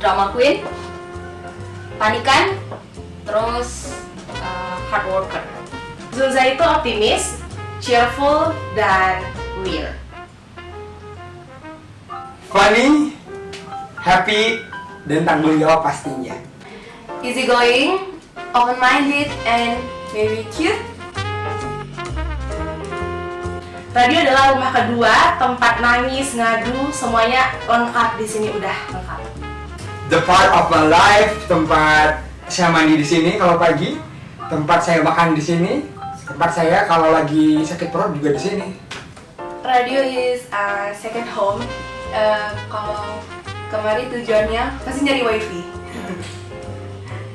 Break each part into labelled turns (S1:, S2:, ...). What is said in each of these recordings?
S1: drama queen, panikan, terus hard worker.
S2: Zunza itu optimis, cheerful, dan weird.
S3: Funny, happy, dan tanggung jawab pastinya.
S2: Easy going, open-minded, and maybe cute. Radio adalah rumah kedua, tempat nangis, ngadu, semuanya lengkap di sini, udah lengkap.
S3: The part of my life, tempat saya mandi di sini kalau pagi, tempat saya makan di sini, tempat saya kalau lagi sakit perut juga di sini.
S2: Radio is second home. Kalau kemarin tujuannya pasti nyari wifi.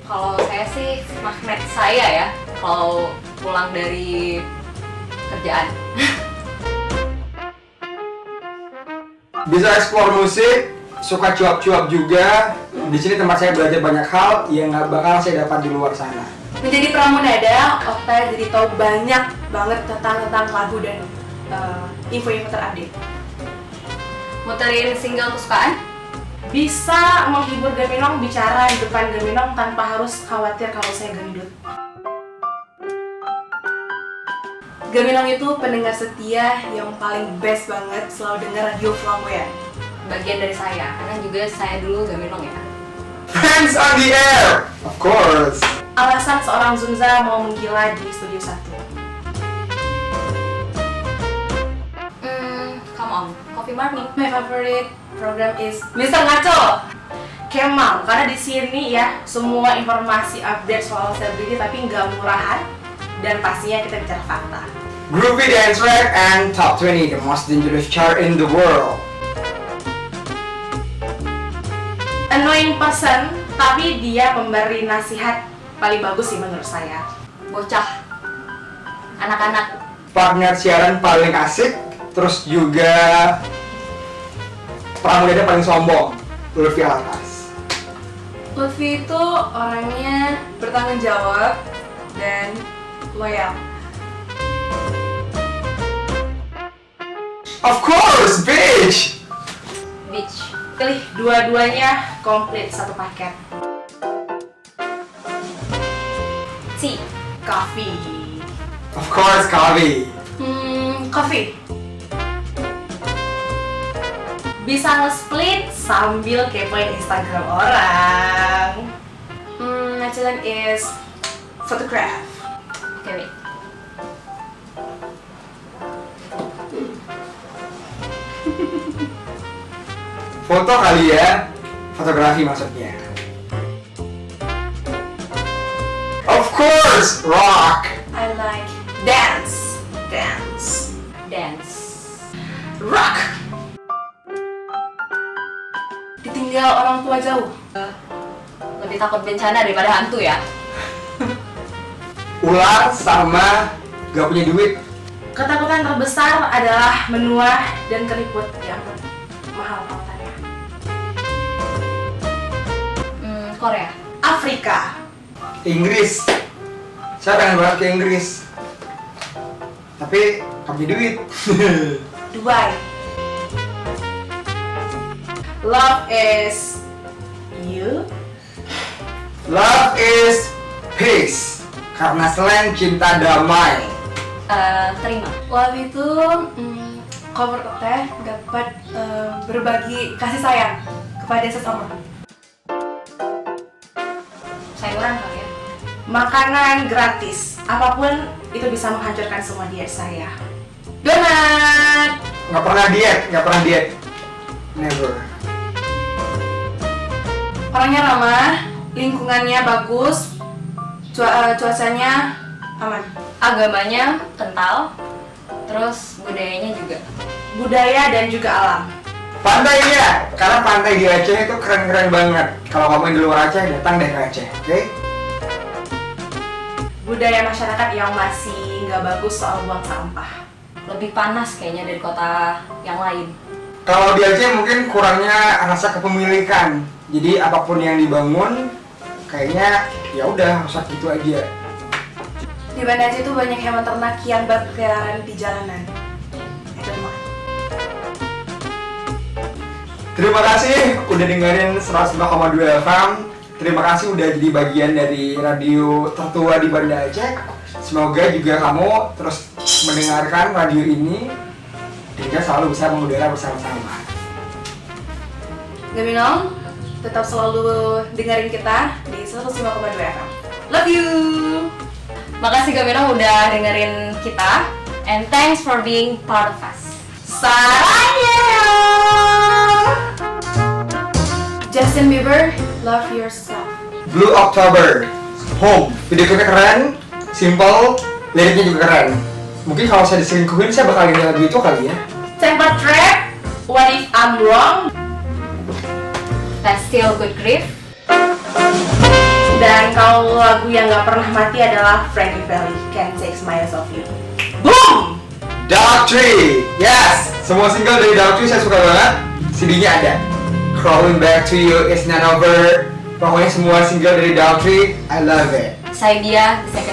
S1: Kalau saya sih magnet saya ya, kalau pulang dari kerjaan.
S3: Bisa explore musik, suka cuap-cuap juga. Di sini tempat saya belajar banyak hal yang nggak bakal saya dapat di luar sana.
S2: Menjadi pramunada, Okta jadi tahu banyak banget tentang lagu dan info-info terupdate.
S1: Muterin single kesukaan?
S2: Bisa menghibur Gaminong bicara di depan Gaminong tanpa harus khawatir kalau saya gendut. Gaminong itu pendengar setia yang paling best banget, selalu dengar radio Flamboyan.
S1: Bagian dari saya, karena juga saya dulu Gaminong ya.
S3: Friends on the air, of course.
S2: Alasan seorang Zunza mau menggila di Studio 1.
S1: Come on, Coffee Morning.
S2: My favorite program is Mr. Ngaco. Kemal, karena di sini ya semua informasi update soal selebriti tapi nggak murahan dan pastinya kita bicara fakta.
S3: Groovy dance track and top 20, the most dangerous chart in the world.
S2: Annoying person, tapi dia memberi nasihat paling bagus sih menurut saya.
S1: Bocah, anak-anak.
S3: Partner siaran paling asik, terus juga pramugara paling sombong, Lutfi Alatas.
S2: Lutfi itu orangnya bertanggung jawab dan loyal.
S3: Of course, bitch!
S1: Beach.
S2: Pilih dua-duanya komplit satu paket.
S1: C.
S2: Coffee.
S3: Of course, Kavi.
S2: Coffee. Bisa nge-split sambil kepoin Instagram orang. Nacilan is photograph.
S1: Oke, wait.
S3: Foto kali ya, fotografi maksudnya. Of course, rock.
S2: I like dance. Dance.
S1: Dance.
S2: Rock. Ditinggal orang tua jauh.
S1: Lebih takut bencana daripada hantu ya.
S3: Ular sama gak punya duit.
S2: Ketakutan terbesar adalah menua dan keriput. Ya ampun, mahal perawatannya.
S1: Korea.
S2: Afrika.
S3: Inggris. Saya pengen banget ke Inggris. Tapi gak punya duit.
S2: Dubai. Love is you.
S3: Love is peace. Karena selain cinta damai.
S1: Terima.
S2: Love itu cover teh dapat berbagi kasih sayang kepada sesama.
S1: Sayuran kali ya.
S2: Makanan gratis, apapun itu bisa menghancurkan semua diet saya. Donat.
S3: Gak pernah diet. Never.
S2: Orangnya ramah, lingkungannya bagus, cuacanya aman.
S1: Agamanya kental, terus budayanya juga.
S2: Budaya dan juga alam.
S3: Pantainya, karena pantai di Aceh itu keren-keren banget. Kalau kamu di luar Aceh, datang deh ke Aceh, oke?
S2: Budaya masyarakat yang masih nggak bagus soal buang sampah.
S1: Lebih panas kayaknya dari kota yang lain.
S3: Kalau di Aceh mungkin kurangnya rasa kepemilikan. Jadi apapun yang dibangun, kayaknya ya udah rusak gitu aja.
S2: Di Banda Aceh itu banyak hewan ternak yang berkeliaran di jalanan. Itu mah.
S3: Terima kasih udah dengerin 105,2 FM. Terima kasih udah jadi bagian dari radio tertua di Banda Aceh. Semoga juga kamu terus mendengarkan radio ini dan kita selalu bisa mengudara bersama-sama.
S2: Gaminong, tetap selalu dengerin kita di 105,2 FM. Love you.
S1: Makasih Gaminong udah dengerin kita. And thanks for being part of us.
S2: Sarangnya. Justin Bieber, love yourself.
S3: Blue October, Home. Video klipnya keren, simple, liriknya juga keren. Mungkin kalau saya diselingkuhin, saya bakal nyanyi lagu itu kali ya.
S2: Temper Trap, What If I'm Wrong.
S1: That's still good grief.
S2: Dan kalau lagu yang gak pernah mati adalah Frankie Valli, Can't Take My Eyes Off You. Boom!
S3: Dark Tree, yes! Semua single dari Dark Tree saya suka banget. CD-nya ada. Crawling Back to You is Not Over. Pokoknya semua single dari Dark Tree, I love it.
S1: Saya dia, The